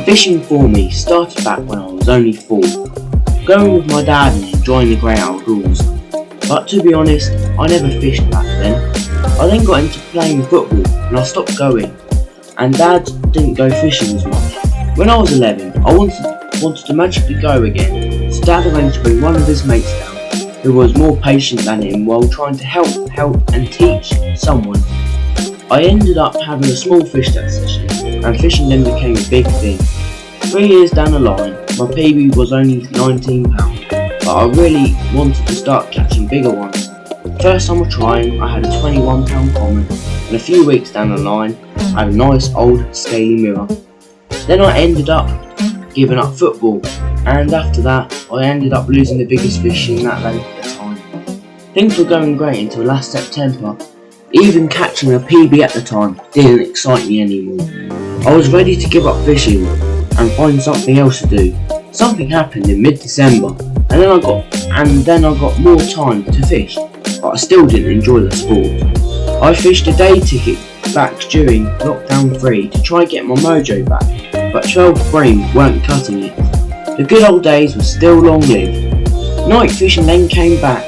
Fishing for me started back when I was only 4, going with my dad and enjoying the great outdoors. But to be honest, I never fished back then. I then got into playing football and I stopped going, and Dad didn't go fishing as much. When I was 11, I wanted to magically go again, so Dad arranged to bring one of his mates down, who was more patient than him while trying to help and teach someone. I ended up having a small fish that session, and fishing then became a big thing. 3 years down the line, my PB was only £19, but I really wanted to start catching bigger ones. First time of trying, I had a £21 common, and a few weeks down the line, I had a nice old scaly mirror. Then I ended up giving up football, and after that, I ended up losing the biggest fish in that lake at the time. Things were going great until last September. Even catching a PB at the time didn't excite me anymore. I was ready to give up fishing and find something else to do. Something happened in mid-December, and then I got more time to fish, but I still didn't enjoy the sport. I fished a day ticket back during lockdown 3 to try and get my mojo back, but 12 bream weren't cutting it. The good old days were still long-lived. Night fishing then came back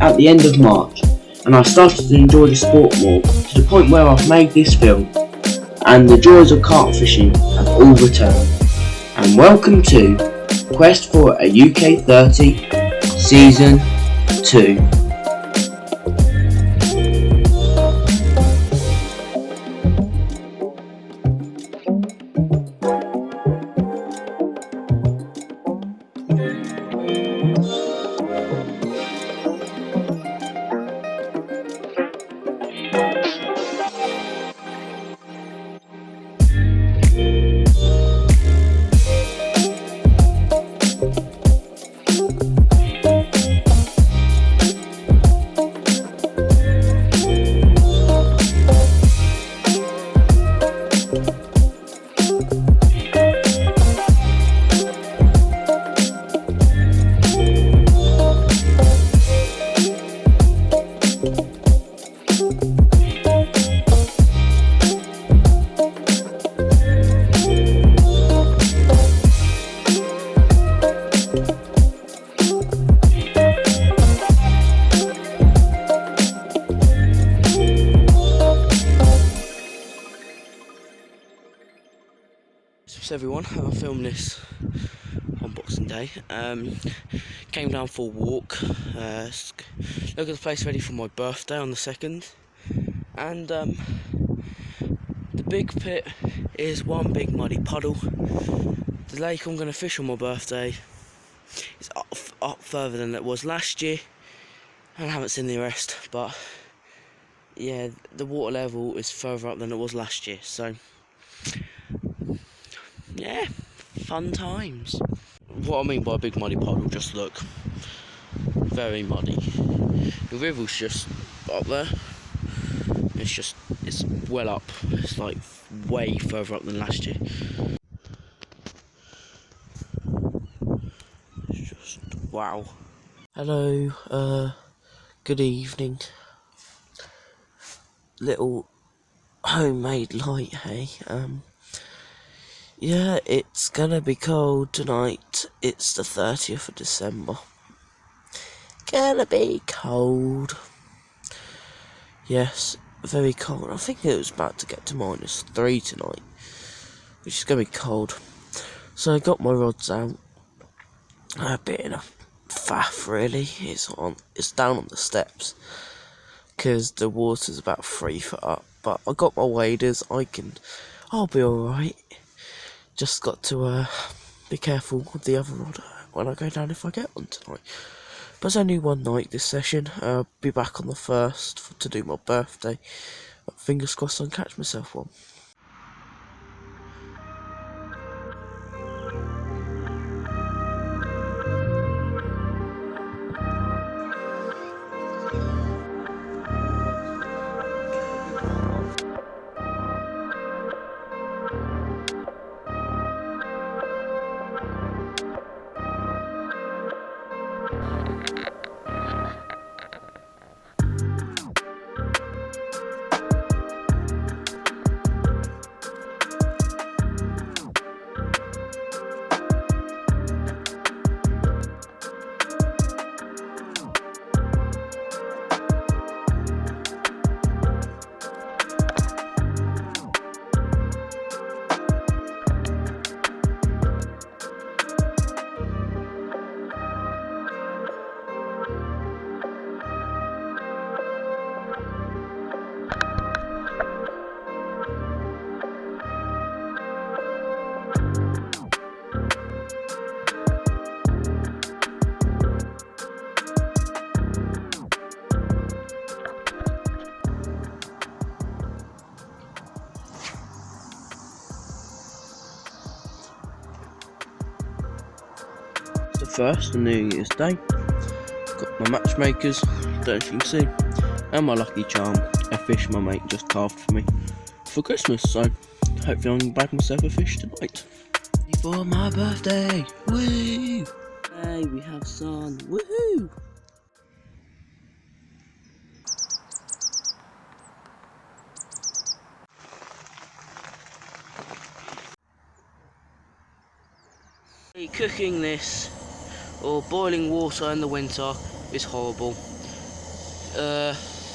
at the end of March, and I started to enjoy the sport more, to the point where I've made this film, and the joys of carp fishing have all returned. And welcome to Quest for a UK 30 Season 2. So everyone, I filmed this on Boxing Day. Came down for a walk, look at the place ready for my birthday on the 2nd, and the big pit is one big muddy puddle. The lake I'm going to fish on my birthday is up further than it was last year, and I haven't seen the rest, but yeah, the water level is further up than it was last year, so yeah, fun times. What I mean by a big muddy puddle, just look, very muddy. The river's just up there. It's well up. It's like way further up than last year. It's just wow. Hello, good evening. Little homemade light, hey. Yeah, it's gonna be cold tonight. It's the 30th of December. Gonna be cold. Yes, very cold. I think it was about to get to -3 tonight, which is gonna be cold. So I got my rods out. A bit in a faff, really. It's down on the steps because the water's about 3 foot up. But I got my waders. I'll be alright. Just got to be careful with the other rod when I go down if I get one tonight. But it's only one night this session. I'll be back on the 1st to do my birthday. But fingers crossed I'll catch myself one. 31st on New Year's Day. Got my matchmakers, don't know if you can see, and my lucky charm, a fish my mate just carved for me for Christmas, so hopefully I'm bag myself a fish tonight. For my birthday, woo! Hey, we have sun, woohoo! Cooking this or boiling water in the winter is horrible.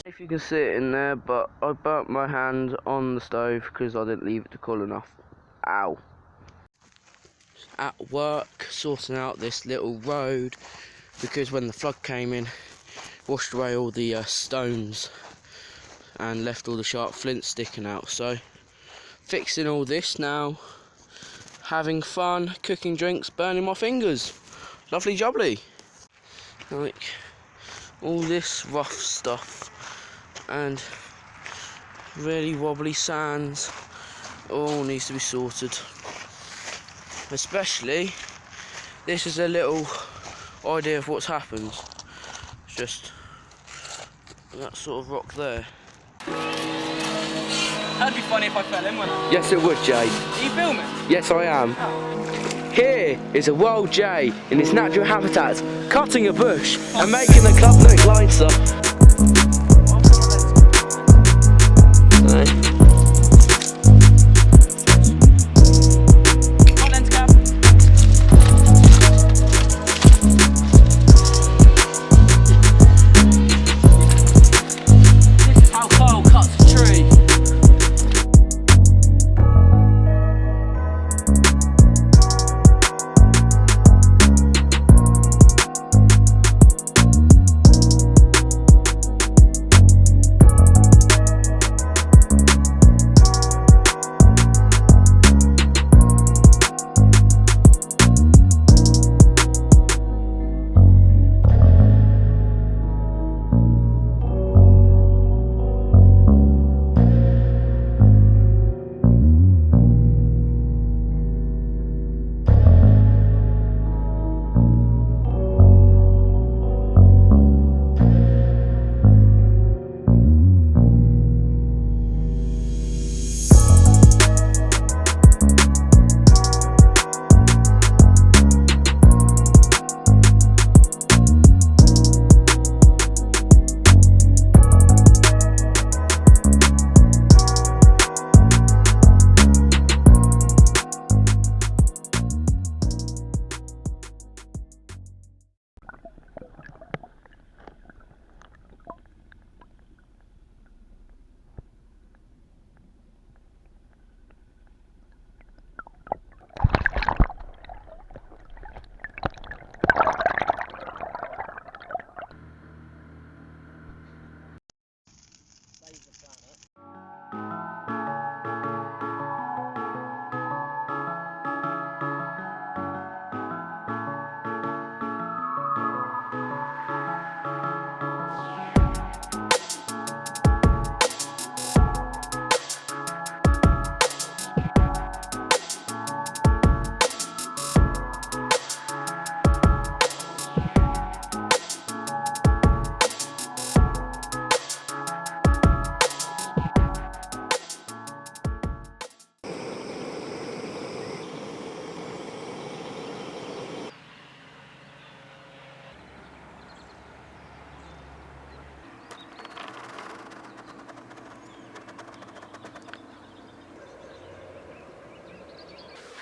If you can see it in there, but I burnt my hand on the stove because I didn't leave it to cool enough. Ow. At work, sorting out this little road because when the flood came in, washed away all the stones and left all the sharp flints sticking out. So, fixing all this now, having fun, cooking drinks, burning my fingers. Lovely jubbly. Like, all this rough stuff and really wobbly sands all needs to be sorted. Especially, this is a little idea of what's happened. It's just that sort of rock there. That'd be funny if I fell in, wouldn't it? Yes, it would, Jay. Are you filming? Yes, I am. Oh. Here is a wild jay in its natural habitat, cutting a bush and making the club look nicer.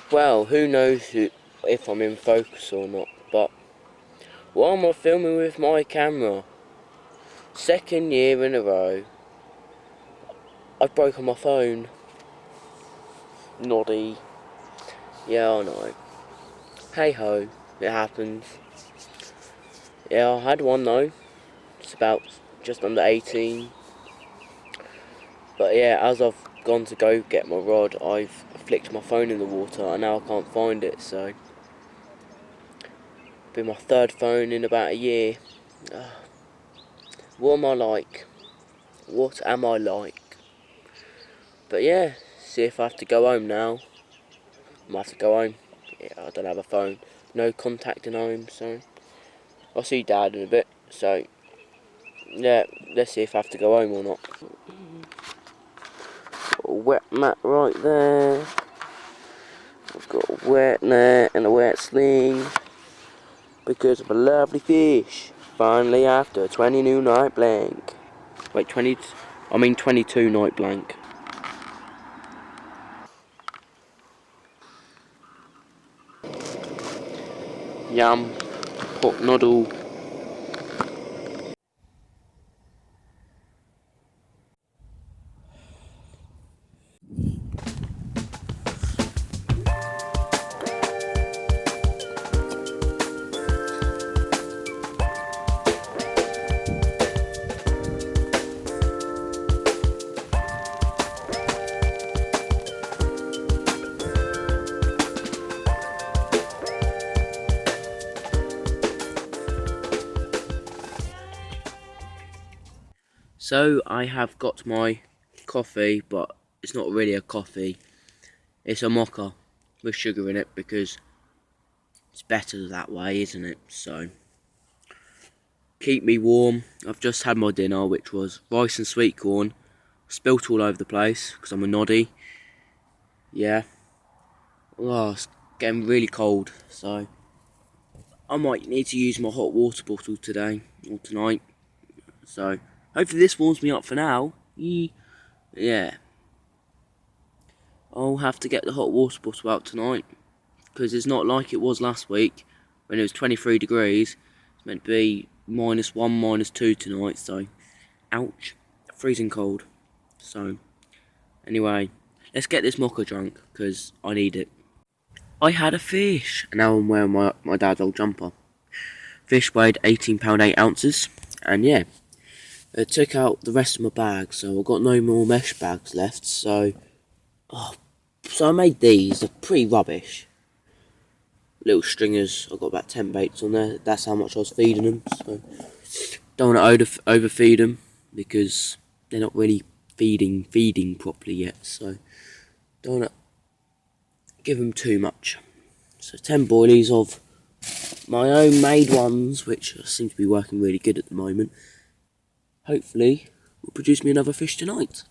Well, who knows if I'm in focus or not, but why am I filming with my camera? Second year in a row, I've broken my phone. Noddy. Yeah, I know. Hey ho, it happens. Yeah, I had one though. It's about just under 18. But yeah, as I've gone to go get my rod, I've flicked my phone in the water and now I can't find it, so been my third phone in about a year. What am I like? What am I like? But yeah, see if I have to go home now. I might have to go home. Yeah, I don't have a phone. no contacting home, so I'll see Dad in a bit, so yeah, let's see if I have to go home or not. Got a wet mat right there. I've got a wet net and a wet sling because of a lovely fish. Finally, after a 20 new night blank. Wait, 22 night blank. Yum, pork noodle. So I have got my coffee, but it's not really a coffee. It's a mocha with sugar in it because it's better that way, isn't it? So keep me warm. I've just had my dinner, which was rice and sweet corn. Spilt all over the place because I'm a noddy. Yeah. Oh, it's getting really cold, so I might need to use my hot water bottle today or tonight. So hopefully this warms me up for now. Yeah. I'll have to get the hot water bottle out tonight because it's not like it was last week when it was 23 degrees. It's meant to be -1, -2 tonight, so ouch, freezing cold. So anyway, let's get this mocha drunk because I need it. I had a fish, and now I'm wearing my dad's old jumper. Fish weighed 18 £8 ounces, and yeah, I took out the rest of my bag, so I've got no more mesh bags left, so I made these. They're pretty rubbish. Little stringers, I've got about 10 baits on there. That's how much I was feeding them, so don't want to overfeed them because they're not really feeding properly yet, so don't want to give them too much. So 10 boilies of my own made ones, which seem to be working really good at the moment. Hopefully will produce me another fish tonight.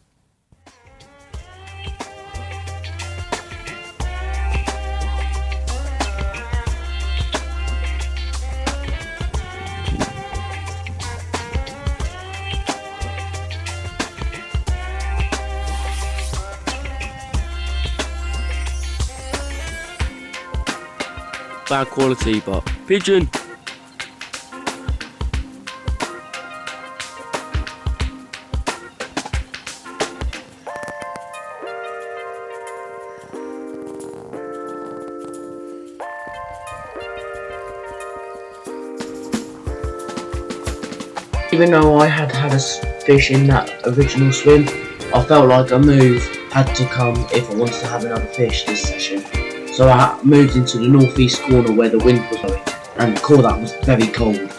Bad quality, but pigeon. Even though I had a fish in that original swim, I felt like a move had to come if I wanted to have another fish this session. So I moved into the northeast corner where the wind was blowing, and the core that was very cold.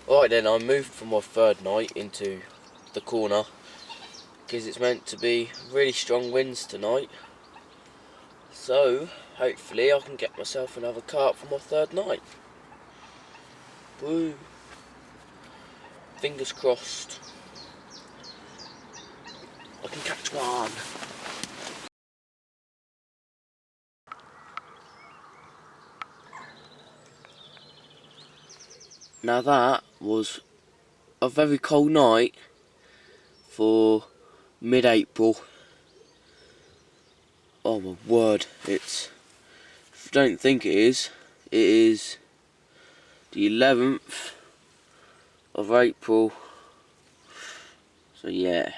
Alright then, I moved from my third night into the corner because it's meant to be really strong winds tonight. So, hopefully I can get myself another carp for my third night. Woo! Fingers crossed. I can catch one. Now that was a very cold night for mid-April Oh my word, it's, if you don't think it is the 11th of April. So yeah,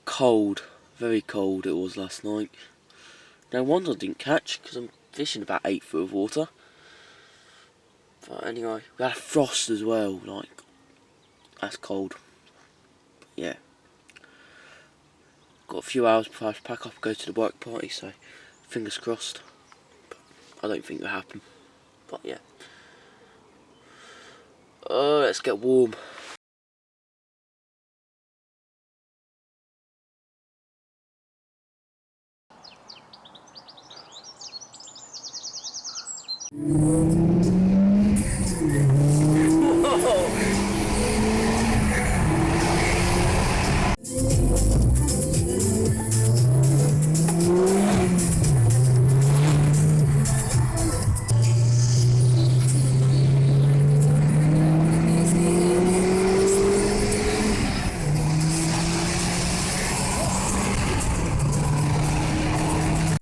cold, very cold it was last night. No wonder I didn't catch, because I'm fishing about 8 foot of water. But anyway, we had a frost as well, like, that's cold. Yeah. Got a few hours before I have to pack up and go to the work party, so fingers crossed. But I don't think it'll happen. But yeah. Let's get warm.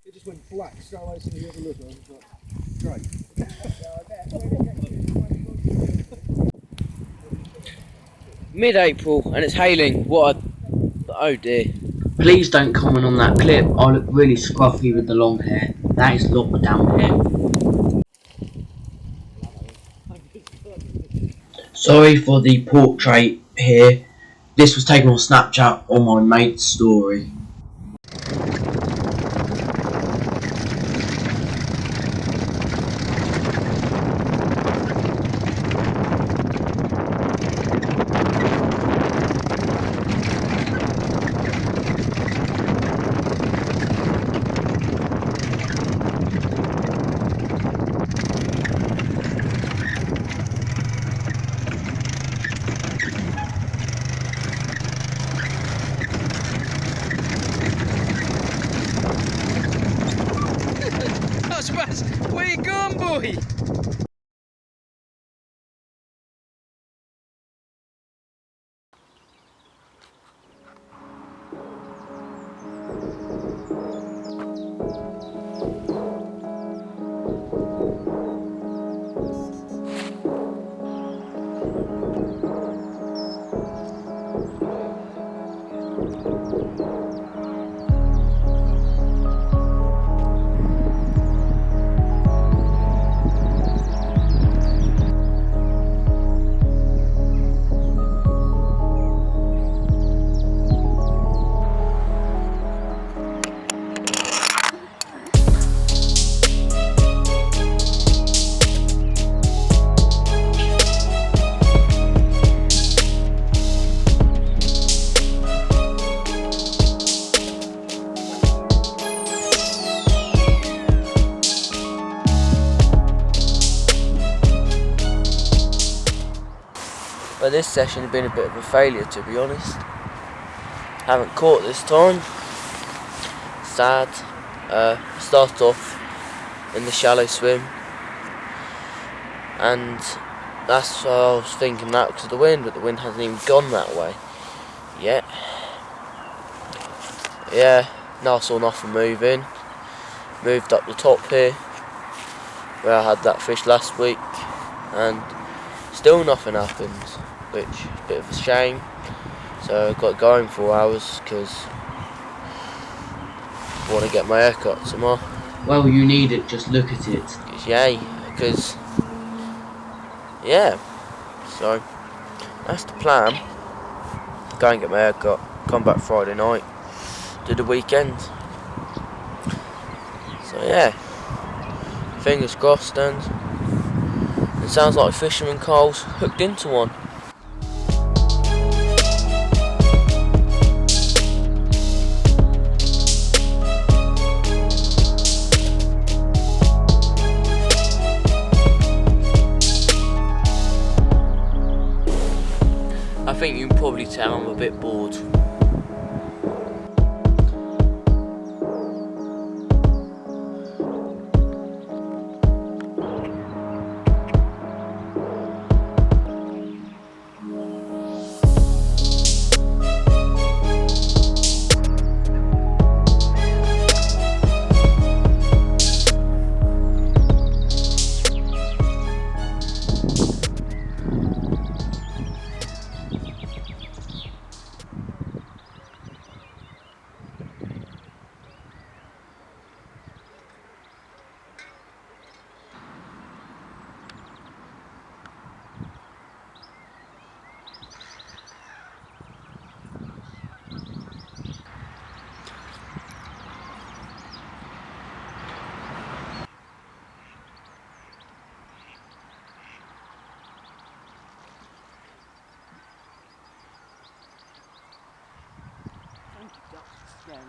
It just went black straight away as soon as you had a look. I was like, great. Mid-April and it's hailing. What a... oh dear. Please don't comment on that clip. I look really scruffy with the long hair. That is lockdown hair. Sorry for the portrait here. This was taken on Snapchat on my mate's story. That's bad. Where you going, boy? But this session has been a bit of a failure, to be honest. Haven't caught this time. Sad. Started off in the shallow swim, and that's why I was thinking that because of the wind, but the wind hasn't even gone that way yet. Yeah, now I saw nothing moving. Moved up the top here, where I had that fish last week, and still nothing happens, which is a bit of a shame. So I got going 4 hours because I want to get my hair cut tomorrow. Well, you need it, just look at it. Yay, because yeah, so that's the plan. Go and get my hair cut, come back Friday night, do the weekend. So yeah, fingers crossed, and it sounds like Fisherman Carl's hooked into one. I think you can probably tell I'm a bit bored.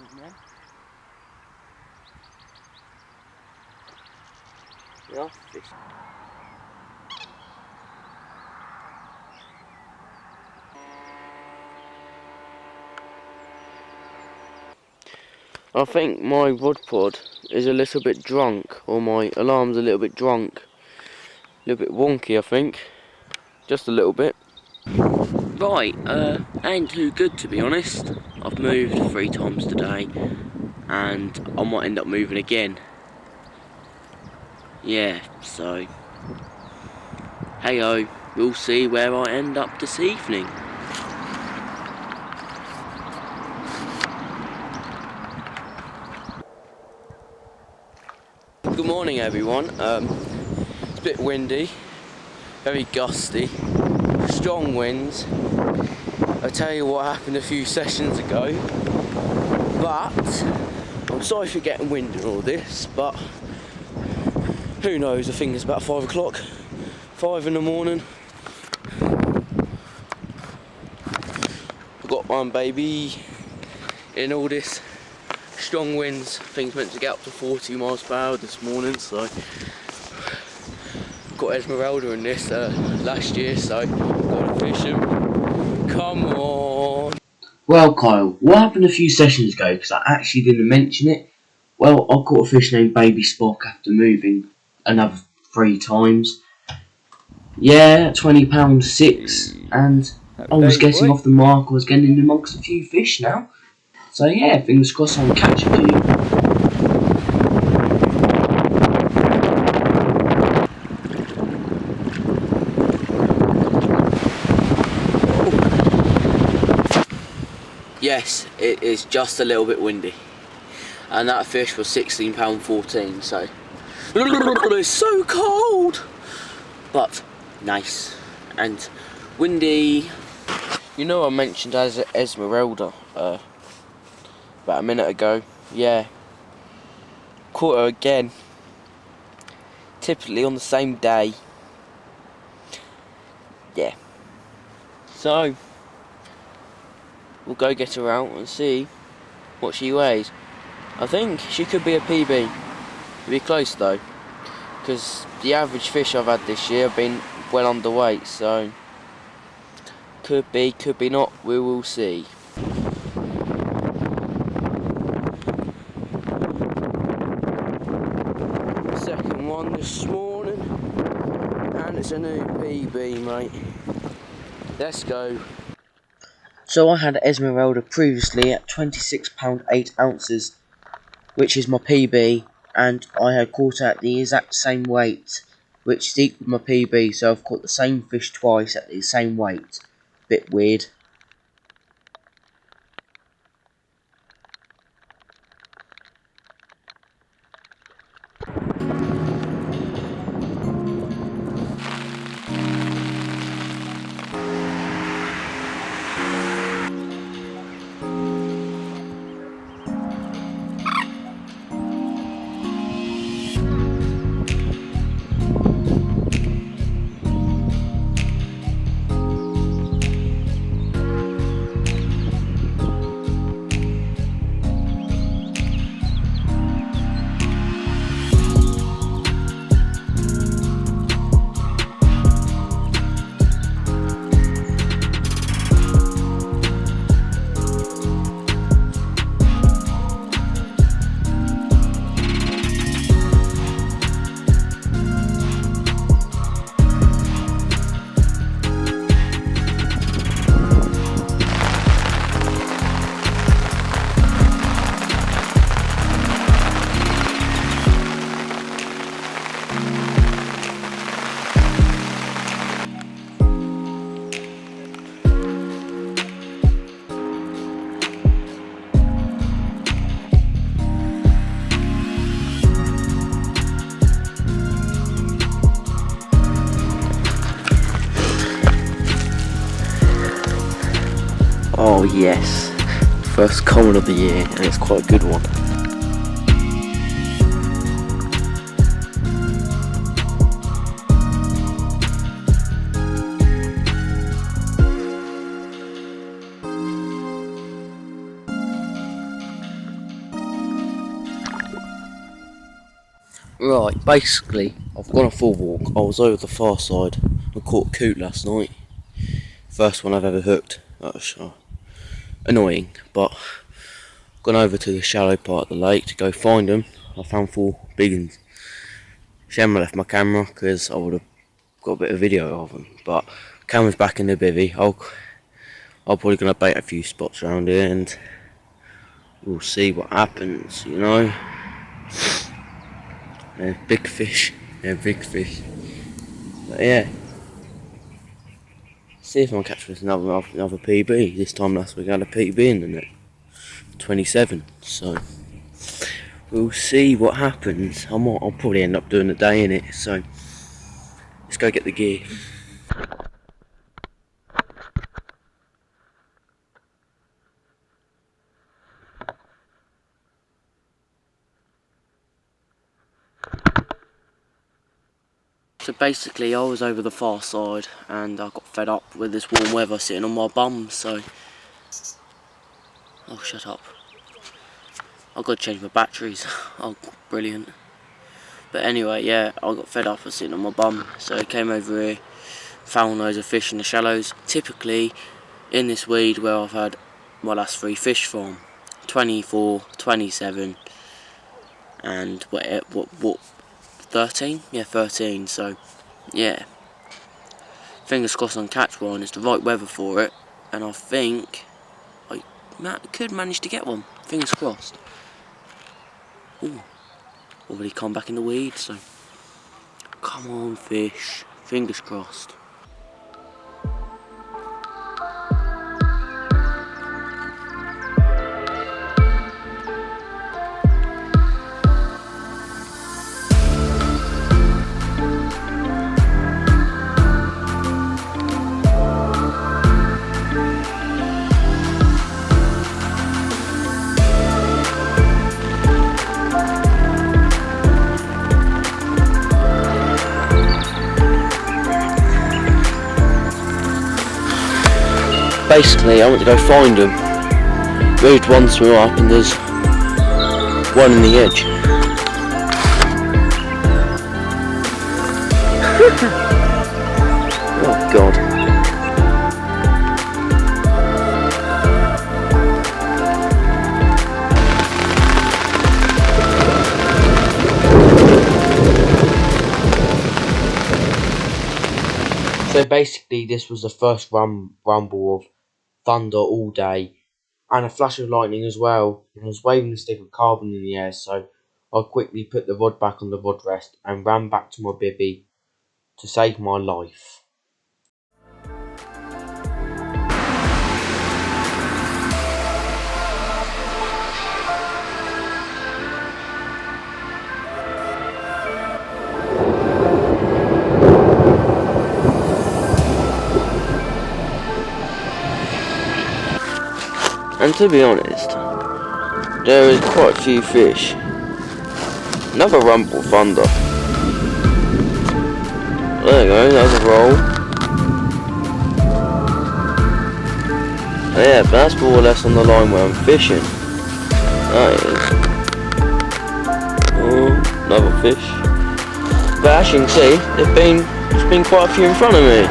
isn't there? Yeah, fish. I think my rod pod is a little bit drunk, or my alarm's a little bit drunk. A little bit wonky, I think. Just a little bit. Right, ain't too good to be honest. I've moved 3 times today, and I might end up moving again. Yeah, so hey-ho, we'll see where I end up this evening. Good morning everyone. It's a bit windy, very gusty, strong winds. I'll tell you what happened a few sessions ago, but I'm sorry for getting wind and all this, but who knows, I think it's about 5 o'clock, 5 in the morning. I've got one baby in all this strong winds. I think it's meant to get up to 40 miles per hour this morning, so got Esmeralda in this last year, so got to fish him. Come on! Well, Kyle, what happened a few sessions ago, because I actually didn't mention it? Well, I caught a fish named Baby Spock after moving another 3 times. Yeah, £20 6, and I was getting off the mark. I was getting in amongst a few fish now. So yeah, fingers crossed I'll catch a few. Yes, it is just a little bit windy, and that fish was £16.14, so it's so cold, but nice and windy. You know, I mentioned as Esmeralda about a minute ago. Yeah, caught her again, typically on the same day. Yeah, so we'll go get her out and see what she weighs. I think she could be a PB. It'll be close though, because the average fish I've had this year have been well underweight, so could be not, we will see. Second one this morning, and it's a new PB, mate. Let's go. So I had Esmeralda previously at £26 8 ounces, which is my PB, and I had caught her at the exact same weight, which is equal to my PB, so I've caught the same fish twice at the same weight. Bit weird. Oh yes, first common of the year, and it's quite a good one. Right, basically, I've gone a full walk. I was over the far side and caught a coot last night. First one I've ever hooked. That was annoying, but gone over to the shallow part of the lake to go find them. I found 4 big ones. Shame I left my camera because I would have got a bit of video of them. But camera's back in the bivvy. I'm probably going to bait a few spots around here and we'll see what happens, you know. They're big fish. They're big fish. But yeah. See if I can catch with another PB. This time last week I had a PB in the net. 27. So we'll see what happens. I'll probably end up doing the day in it. So let's go get the gear. So basically I was over the far side and I got fed up with this warm weather sitting on my bum, so oh shut up. I've got to change my batteries. Oh brilliant. But anyway, yeah, I got fed up with sitting on my bum, so I came over here, found loads of fish in the shallows. Typically in this weed where I've had my last 3 fish from, 24, 27 and what 13? Yeah, 13, so yeah. Fingers crossed on catch one, it's the right weather for it, and I think I could manage to get one. Fingers crossed. Ooh, already come back in the weed, so come on fish, fingers crossed. Basically, I went to go find them. Moved one swim up and there's one in the edge. Oh god. So basically this was the first rumble of thunder all day and a flash of lightning as well, and I was waving the stick of carbon in the air, so I quickly put the rod back on the rod rest and ran back to my bivvy to save my life. And to be honest, there is quite a few fish. Another rumble thunder. There you go, that's a roll. Yeah, but that's more or less on the line where I'm fishing. That is. Oh, another fish. But as you can see, there's been quite a few in front of me.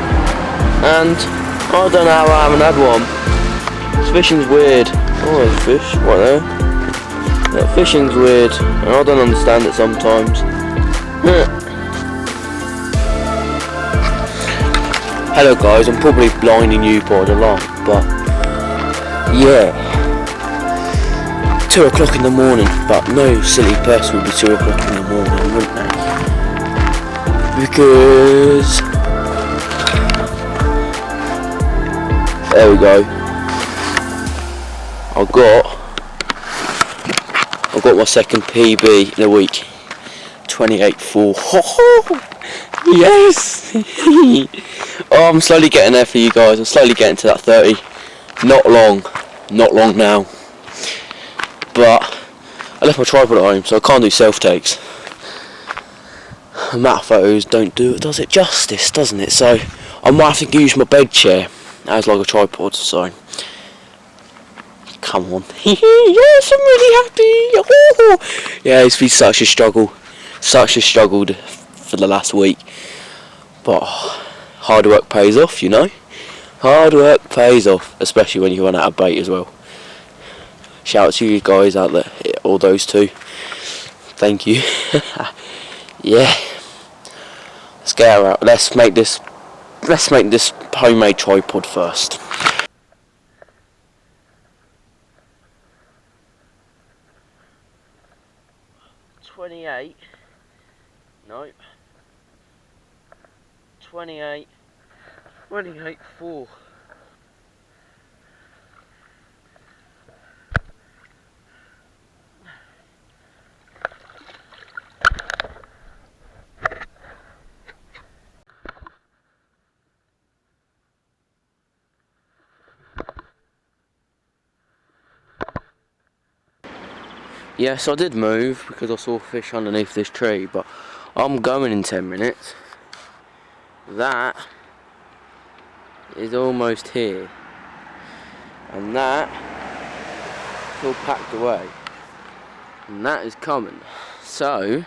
And I don't know how I haven't had one. This fishing's weird. Oh, there's a fish right there. That fishing's weird, and I don't understand it sometimes. Hello guys, I'm probably blinding you by the light, but yeah. 2 o'clock in the morning, but no silly person would be 2 o'clock in the morning, wouldn't they? Because there we go. I've got my second PB in a week. 28.4. Yes! Oh, I'm slowly getting there for you guys. I'm slowly getting to that 30. Not long now. But I left my tripod at home, so I can't do self takes. Matte photos does it justice, doesn't it? So I might have to use my bed chair as like a tripod. So come on. Yes, I'm really happy. Oh. Yeah, it's been such a struggle Such a struggled for the last week, but hard work pays off, you know. Hard work pays off, especially when you run out of bait as well. Shout out to you guys out there, all those two. Thank you. Yeah. Let's get her out. Let's make this homemade tripod first. $28. Nope. 28. 4. Yes, I did move because I saw fish underneath this tree, but I'm going in 10 minutes. That is almost here, and that is all packed away, and that is coming. So,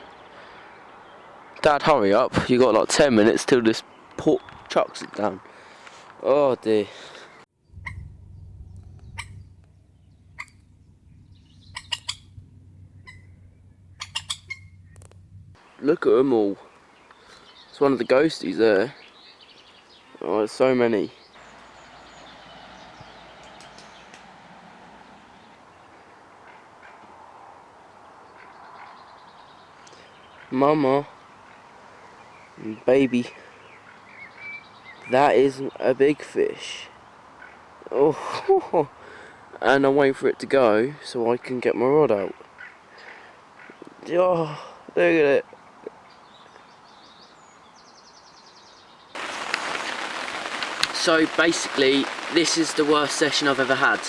Dad, hurry up, you got like 10 minutes till this pork chucks it down. Oh dear. Look at them all. It's one of the ghosties there. Oh, there's so many. Mama, baby, that is a big fish. Oh, and I'm waiting for it to go so I can get my rod out. Oh, look at it. So basically, this is the worst session I've ever had.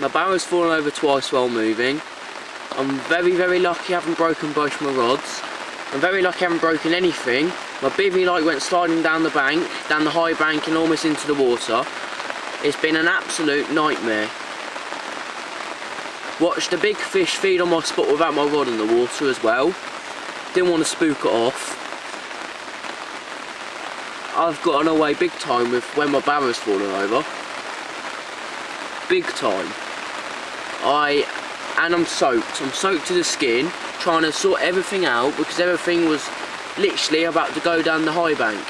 My barrow's fallen over twice while moving. I'm very lucky I haven't broken both my rods. I'm very lucky I haven't broken anything. My bivvy light went sliding down the bank, down the high bank and almost into the water. It's been an absolute nightmare. Watched a big fish feed on my spot without my rod in the water as well. Didn't want to spook it off. I've gotten away big time with when my barrow's fallen over. Big time. And I'm soaked. I'm soaked to the skin, trying to sort everything out because everything was literally about to go down the high bank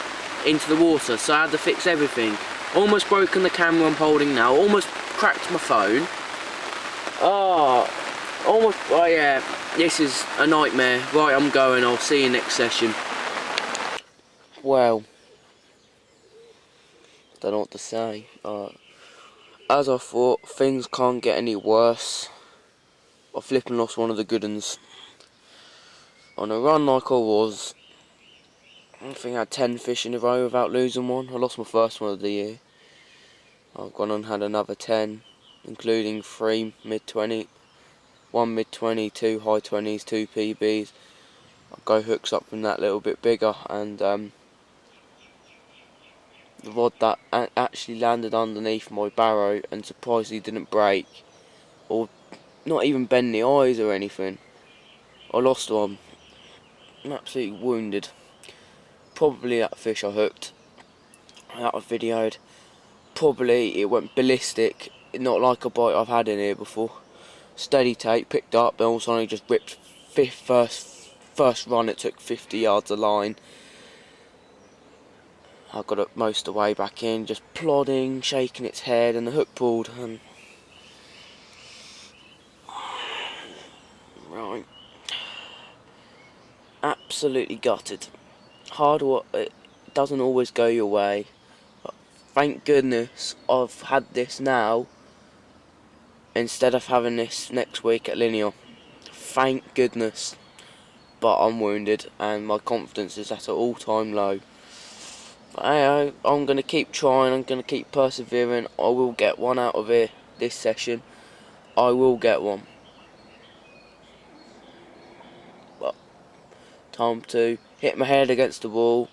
into the water, so I had to fix everything. Almost broken the camera I'm holding now, almost cracked my phone. Oh yeah, this is a nightmare. Right, I'm going, I'll see you next session. Well, don't know what to say. As I thought, things can't get any worse. I flipping lost one of the good uns. On a run like I was, I think I had 10 fish in a row without losing one. I lost my first one of the year. I've gone and had another 10, including 3 mid-20, 1 mid-20, 2 high 20s, 2 PBs. I'll go hook something that little bit bigger, and the rod that actually landed underneath my barrow and surprisingly didn't break or not even bend the eyes or anything. I lost one. I'm absolutely wounded. Probably that fish I hooked, that I videoed. Probably it went ballistic, not like a bite I've had in here before. Steady take, picked up, then all of a sudden it just ripped. First run it took 50 yards of line. I got it most of the way back in, just plodding, shaking its head, and the hook pulled. And right, absolutely gutted. Hard work. It doesn't always go your way, but thank goodness I've had this now instead of having this next week at Linear. Thank goodness. But I'm wounded, and my confidence is at an all-time low. But hey, I'm going to keep trying, I'm going to keep persevering. I will get one out of here this session. I will get one. But time to hit my head against the wall,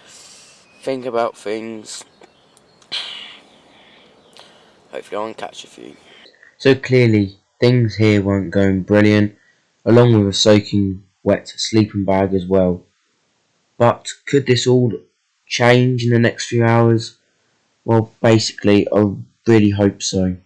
think about things. Hopefully I can catch a few. So clearly things here weren't going brilliant. Along with a soaking wet sleeping bag as well. But could this all change in the next few hours? Well, basically, I really hope so.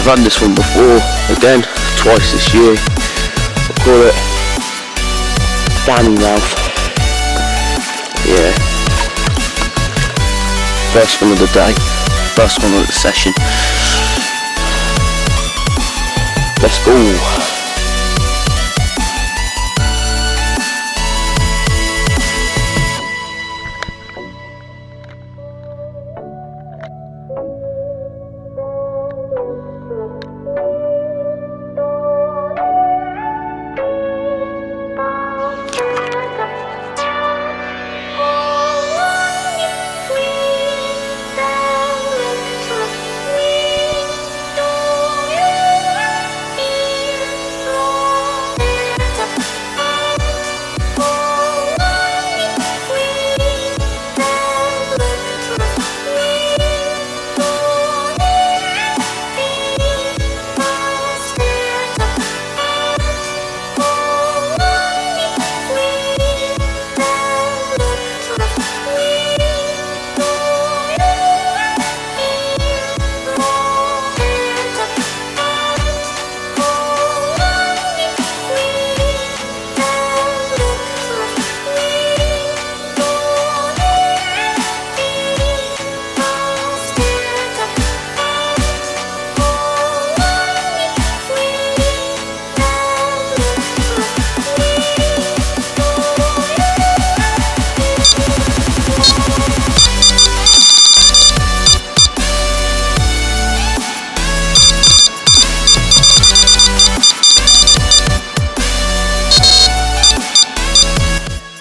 I've run this one before, again, twice this year. I call it Danny Mouth. Yeah. First one of the day, first one of the session. Let's go.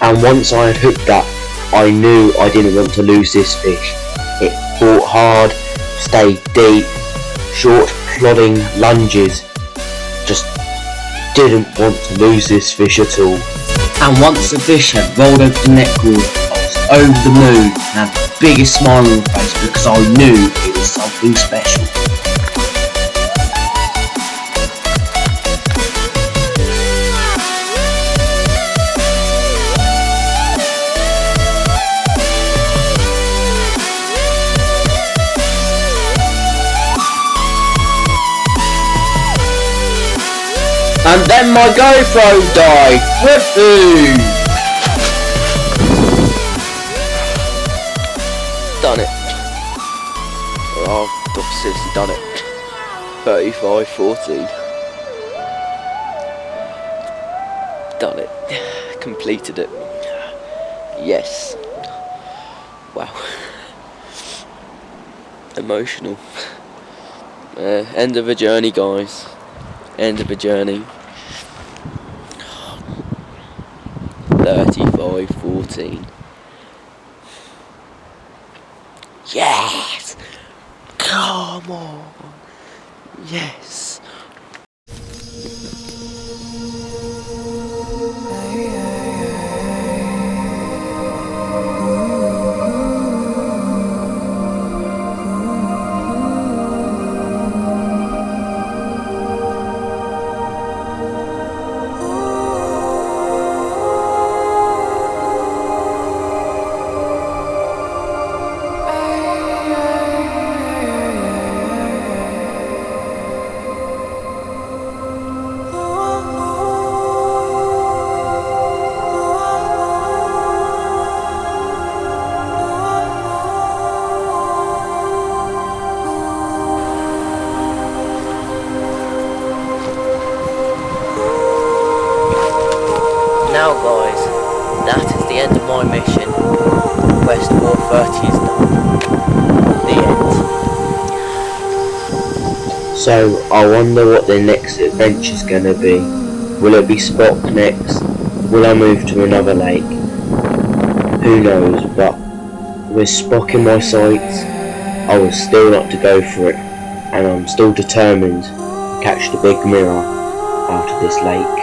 And once I had hooked that, I knew I didn't want to lose this fish. It fought hard, stayed deep, short plodding lunges. Just didn't want to lose this fish at all. And once the fish had rolled over the neck wall, I was over the moon and had the biggest smile on my face because I knew it was something special. And then my GoPro died. Woohoo! Done it. Oh, I've seriously done it. 35-14. Done it. Completed it. Yes. Wow. Emotional. End of a journey, guys. End of a journey. 35-14. Yes! Come on! Yes! quest 430 is done. The end. So I wonder what the next adventure's gonna be. Will it be Spock next? Will I move to another lake? Who knows, but with Spock in my sights, I was still not to go for it, and I'm still determined to catch the big mirror out of this lake.